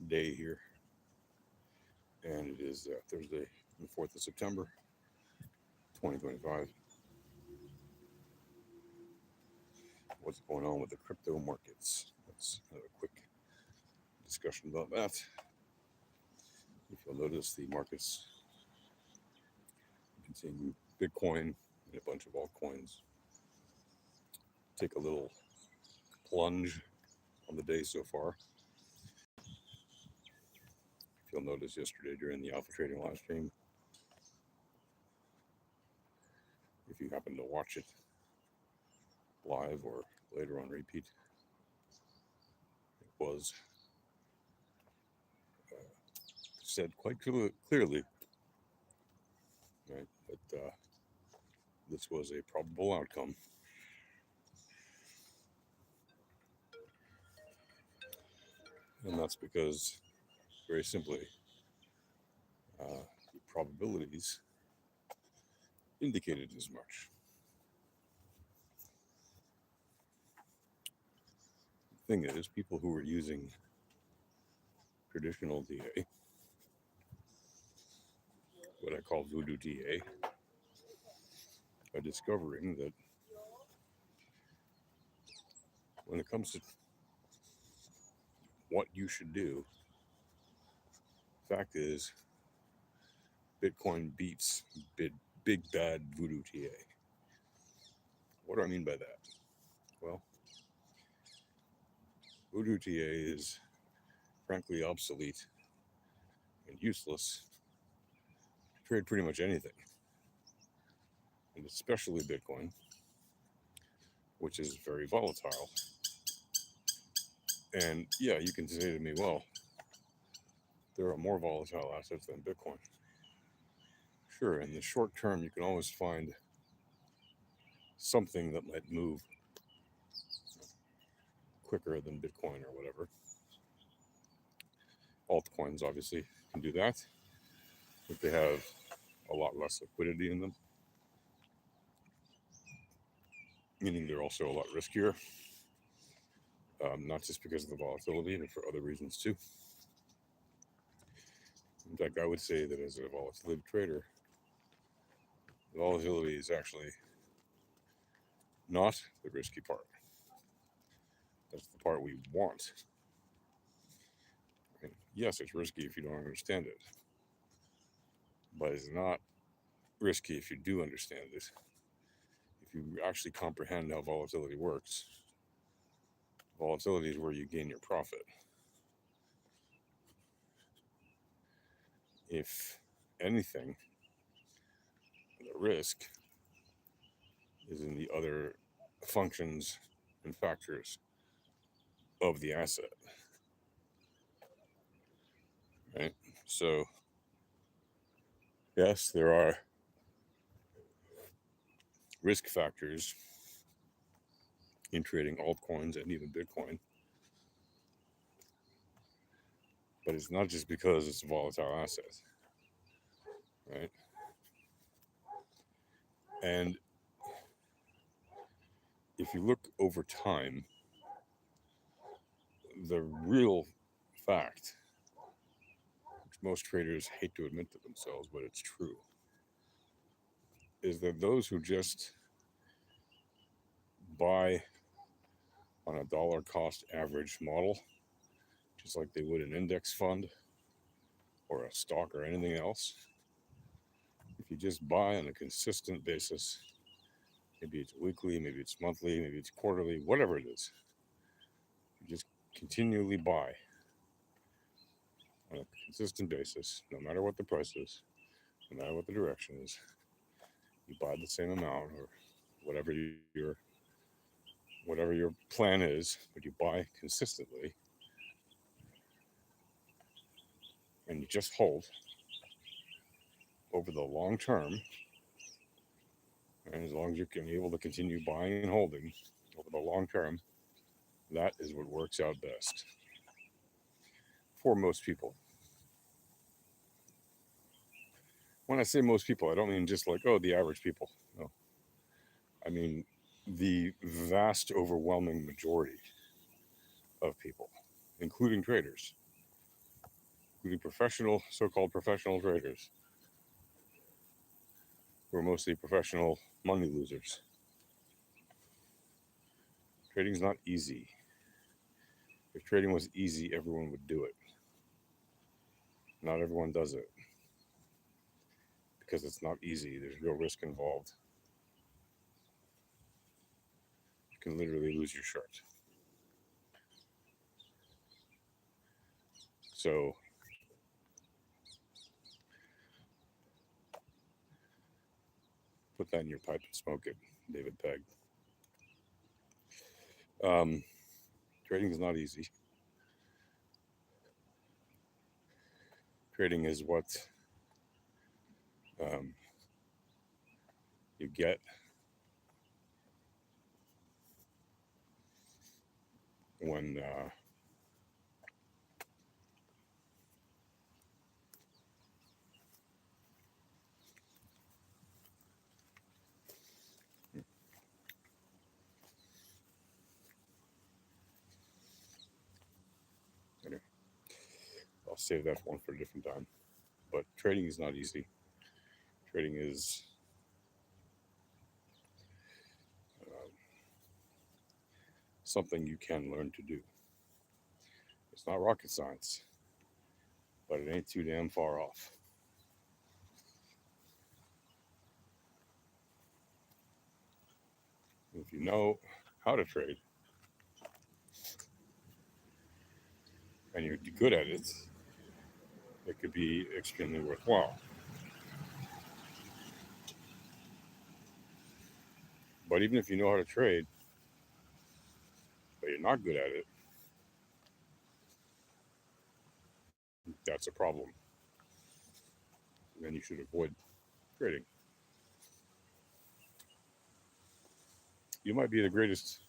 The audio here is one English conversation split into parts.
day here, and it is Thursday, the 4th of September, 2025. What's going on with the crypto markets? Let's have a quick discussion about that. If you'll notice, the markets continue Bitcoin and a bunch of altcoins take a little plunge on the day so far. If you'll notice, yesterday during the Alpha Trading live stream, if you happen to watch it live or later on repeat, it was said quite clearly, right, that this was a probable outcome. And that's because, very simply, the probabilities indicated as much. The thing is, people who were using traditional DA, what I call Voodoo DA, are discovering that when it comes to what you should do, fact is, Bitcoin beats big bad Voodoo TA. What do I mean by that? Well, Voodoo TA is frankly obsolete and useless to trade pretty much anything, and especially Bitcoin, which is very volatile. And yeah, you can say to me, well, there are more volatile assets than Bitcoin. Sure, in the short term, you can always find something that might move quicker than Bitcoin or whatever. Altcoins obviously can do that, but they have a lot less liquidity in them, meaning they're also a lot riskier, not just because of the volatility, but for other reasons too. In fact, I would say that as a volatility trader, volatility is actually not the risky part. That's the part we want. And yes, it's risky if you don't understand it, but it's not risky if you do understand it. If you actually comprehend how volatility works, volatility is where you gain your profit. If anything, the risk is in the other functions and factors of the asset, right? So, yes, there are risk factors in trading altcoins and even Bitcoin, but it's not just because it's a volatile asset, right? And if you look over time, the real fact, which most traders hate to admit to themselves, but it's true, is that those who just buy on a dollar cost average model, just like they would an index fund or a stock or anything else, if you just buy on a consistent basis, maybe it's weekly, maybe it's monthly, maybe it's quarterly, whatever it is, you just continually buy on a consistent basis, no matter what the price is, no matter what the direction is, you buy the same amount or whatever your plan is, but you buy consistently and you just hold over the long term. And as long as you can be able to continue buying and holding over the long term, that is what works out best for most people. When I say most people, I don't mean just like, oh, the average people. No. I mean the vast, overwhelming majority of people, including traders, including so-called professional traders, who are mostly professional money losers. Trading is not easy. If trading was easy, everyone would do it. Not everyone does it because it's not easy. There's real risk involved. You can literally lose your shirt. So put that in your pipe and smoke it, David Pegg. Um, Trading is not easy. Trading is what um, you get when anyway, I'll save that one for a different time. But trading is not easy. Trading is um, something you can learn to do. It's not rocket science, but it ain't too damn far off. If you know how to trade and you're good at it, it could be extremely worthwhile. But even if you know how to trade, but you're not good at it, that's a problem. Then you should avoid trading. You might be the greatest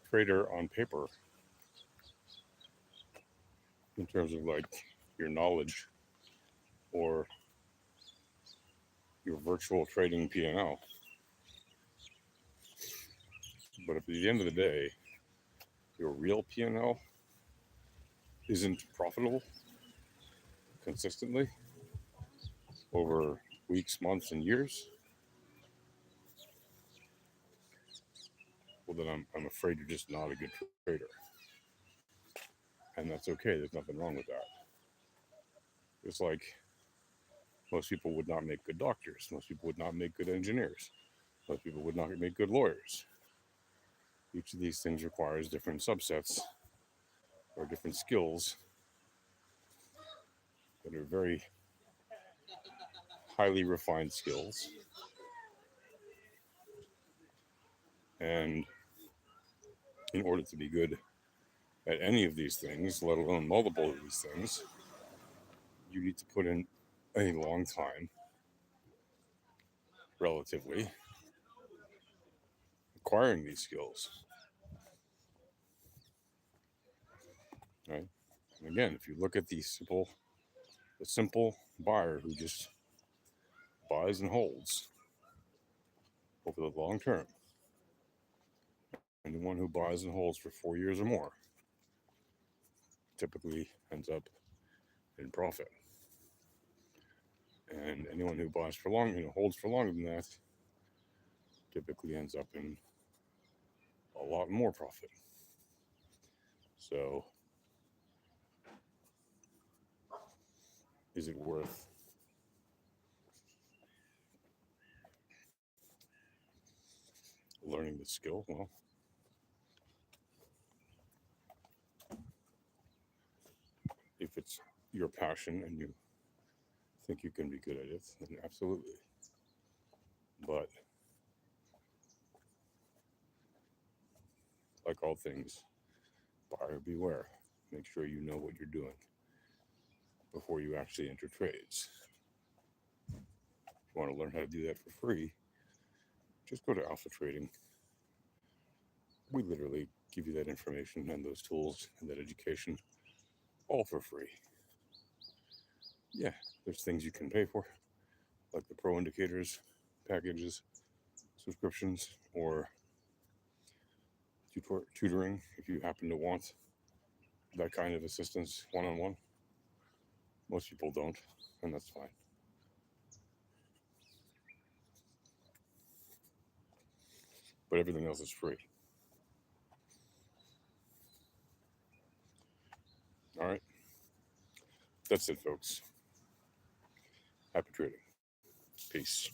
trader on paper in terms of like your knowledge or your virtual trading P&L. But if at the end of the day, your real P&L isn't profitable consistently over weeks, months, and years, well, then I'm afraid you're just not a good trader. And that's okay. There's nothing wrong with that. It's like most people would not make good doctors. Most people would not make good engineers. Most people would not make good lawyers. Each of these things requires different subsets or different skills that are very highly refined skills. And in order to be good at any of these things, let alone multiple of these things, you need to put in a long time, relatively, acquiring these skills. Right? And again, if you look at the simple buyer who just buys and holds over the long term, and the one who buys and holds for 4 years or more typically ends up in profit. And anyone who buys for long, holds for longer than that, typically ends up in a lot more profit. So, is it worth learning the skill? Well, if it's your passion and you think you can be good at it, then absolutely. But like all things, buyer beware. Make sure you know what you're doing before you actually enter trades. If you want to learn how to do that for free, just go to Alpha Trading. We literally give you that information and those tools and that education all for free. Yeah, there's things you can pay for, like the pro indicators, packages, subscriptions, or tutoring if you happen to want that kind of assistance one on one. Most people don't, and that's fine. But everything else is free. All right. That's it, folks. Happy trading. Peace.